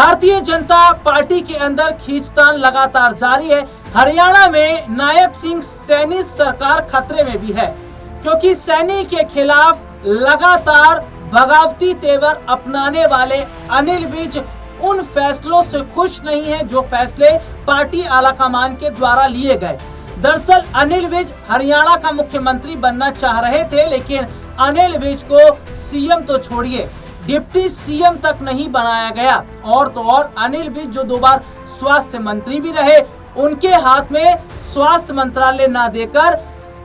Bharatiya Janata party के अंदर खींचतान लगातार जारी है। हरियाणा में नायब सिंह सैनी सरकार खतरे में भी है, क्योंकि सैनी के खिलाफ लगातार बगावती तेवर अपनाने वाले अनिल विज उन फैसलों से खुश नहीं है जो फैसले पार्टी आलाकमान के द्वारा लिए गए। दरअसल अनिल विज हरियाणा का मुख्यमंत्री बनना चाह रहे थे, लेकिन अनिल विज को सीएम तो छोड़िए, डिप्टी सीएम तक नहीं बनाया गया। और तो और अनिल विज जो 2 बार स्वास्थ्य मंत्री भी रहे, उनके हाथ में स्वास्थ्य मंत्रालय ना देकर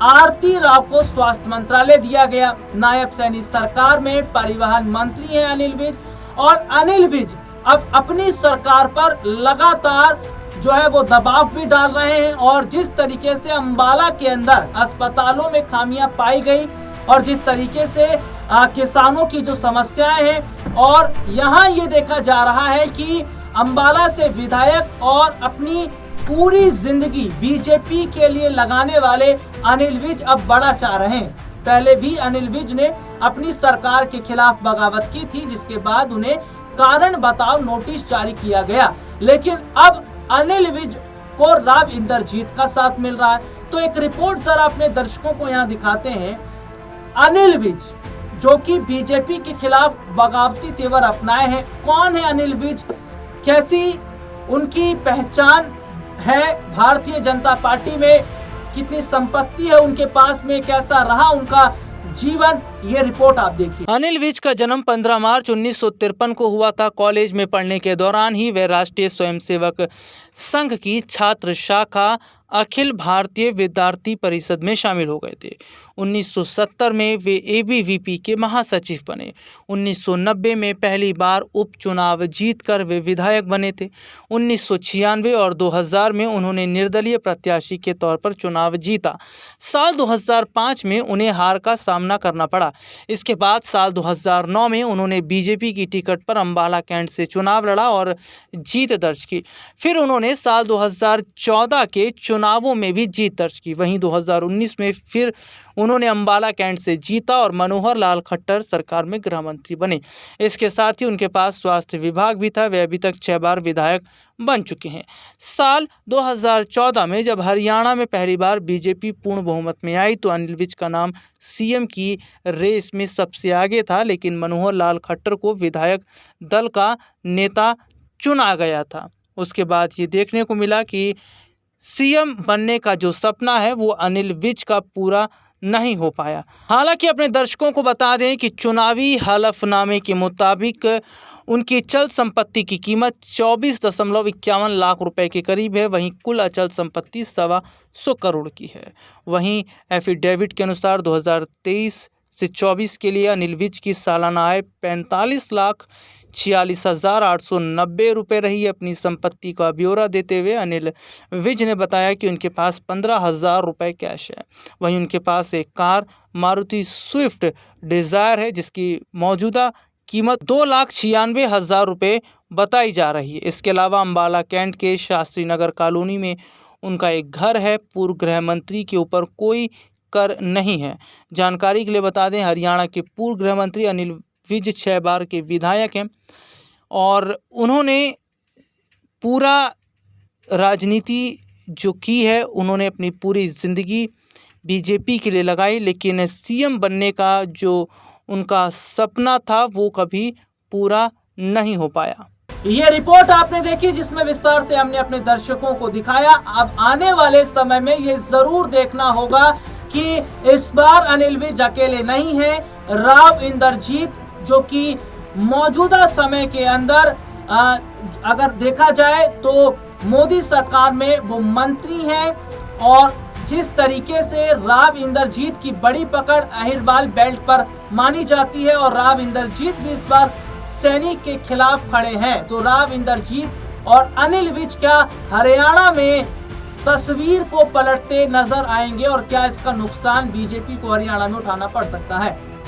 आरती राव को स्वास्थ्य मंत्रालय दिया गया। नायब सैनी सरकार में परिवहन मंत्री हैं अनिल विज, और अनिल विज अब अपनी सरकार पर लगातार जो है वो दबाव भी डाल रहे हैं। और जिस तरीके से अंबाला के अंदर अस्पतालों में खामियां पाई गई और जिस तरीके से किसानों की जो समस्याएं हैं, और यहाँ ये देखा जा रहा है कि अंबाला से विधायक और अपनी पूरी जिंदगी बीजेपी के लिए लगाने वाले अनिल विज अब बड़ा चाह रहे हैं। पहले भी अनिल विज ने अपनी सरकार के खिलाफ बगावत की थी, जिसके बाद उन्हें कारण बताओ नोटिस जारी किया गया, लेकिन अब अनिल विज को राव इंद्रजीत का साथ मिल रहा है। तो एक रिपोर्ट जरा अपने दर्शकों को यहाँ दिखाते हैं। अनिल विज जो कि बीजेपी के खिलाफ बगावती तेवर अपनाए हैं, कौन है अनिल विज, कैसी उनकी पहचान है भारतीय जनता पार्टी में, कितनी संपत्ति है उनके पास में, कैसा रहा उनका जीवन, ये रिपोर्ट आप देखिए। अनिल विज का जन्म 15 मार्च 1953 को हुआ था। कॉलेज में पढ़ने के दौरान ही वे राष्ट्रीय स्वयंसेवक संघ की छात्र शाखा अखिल भारतीय विद्यार्थी परिषद में शामिल हो गए थे। 1970 में वे एबीवीपी के महासचिव बने। 1990 में पहली बार उपचुनाव जीतकर वे विधायक बने थे। 1996 और 2000 में उन्होंने निर्दलीय प्रत्याशी के तौर पर चुनाव जीता। साल 2005 में उन्हें हार का सामना करना पड़ा। इसके बाद साल 2009 में उन्होंने बीजेपी की टिकट पर अंबाला कैंट से चुनाव लड़ा और जीत दर्ज की। फिर उन्होंने साल 2014 के चुनावों में भी जीत दर्ज की। वहीं 2019 में फिर उन्होंने अंबाला कैंट से जीता और मनोहर लाल खट्टर सरकार में गृह मंत्री बने। इसके साथ ही उनके पास स्वास्थ्य विभाग भी था। वे अभी तक 6 बार विधायक बन चुके हैं। साल 2014 में जब हरियाणा में पहली बार बीजेपी पूर्ण बहुमत में आई तो अनिल विज का नाम सीएम की रेस में सबसे आगे था, लेकिन मनोहर लाल खट्टर को विधायक दल का नेता चुना गया था। उसके बाद ये देखने को मिला कि सीएम बनने का जो सपना है वो अनिल विज का पूरा नहीं हो पाया। हालांकि अपने दर्शकों को बता दें कि चुनावी हलफनामे के मुताबिक उनकी चल संपत्ति की कीमत 24.51 लाख रुपए के करीब है। वहीं कुल अचल संपत्ति 125 करोड़ की है। वहीं एफिडेविट के अनुसार 2023 से 24 के लिए अनिल विज की सालाना आय 45,46,890 रुपये रही। अपनी संपत्ति का ब्यौरा देते हुए अनिल विज ने बताया कि उनके पास 15,000 रुपये कैश है। वहीं उनके पास एक कार मारुति स्विफ्ट डिज़ायर है, जिसकी मौजूदा कीमत 2,96,000 रुपये बताई जा रही है। इसके अलावा अंबाला कैंट के शास्त्री नगर कॉलोनी में उनका एक घर है। पूर्व गृह मंत्री के ऊपर कोई कर नहीं है। जानकारी के लिए बता दें, हरियाणा के पूर्व गृह मंत्री अनिल विज 6 बार के विधायक हैं और उन्होंने पूरा राजनीति जो की है, उन्होंने अपनी पूरी ज़िंदगी बीजेपी के लिए लगाई, लेकिन सीएम बनने का जो उनका सपना था वो कभी पूरा नहीं हो पाया। ये रिपोर्ट आपने देखी, जिसमें विस्तार से हमने अपने दर्शकों को दिखाया। अब आने वाले समय में ये जरूर देखना होगा कि इस बार अनिल विज अकेले नहीं है। राव इंद्रजीत जो कि मौजूदा समय के अंदर अगर देखा जाए तो मोदी सरकार में वो मंत्री हैं, और जिस तरीके से राव इंद्रजीत की बड़ी पकड़ अहिरवाल बेल्ट पर मानी जाती है, और राव इंद्रजीत भी इस बार सैनिक के खिलाफ खड़े हैं, तो राव इंद्रजीत और अनिल विज क्या हरियाणा में तस्वीर को पलटते नजर आएंगे, और क्या इसका नुकसान बीजेपी को हरियाणा में उठाना पड़ सकता है?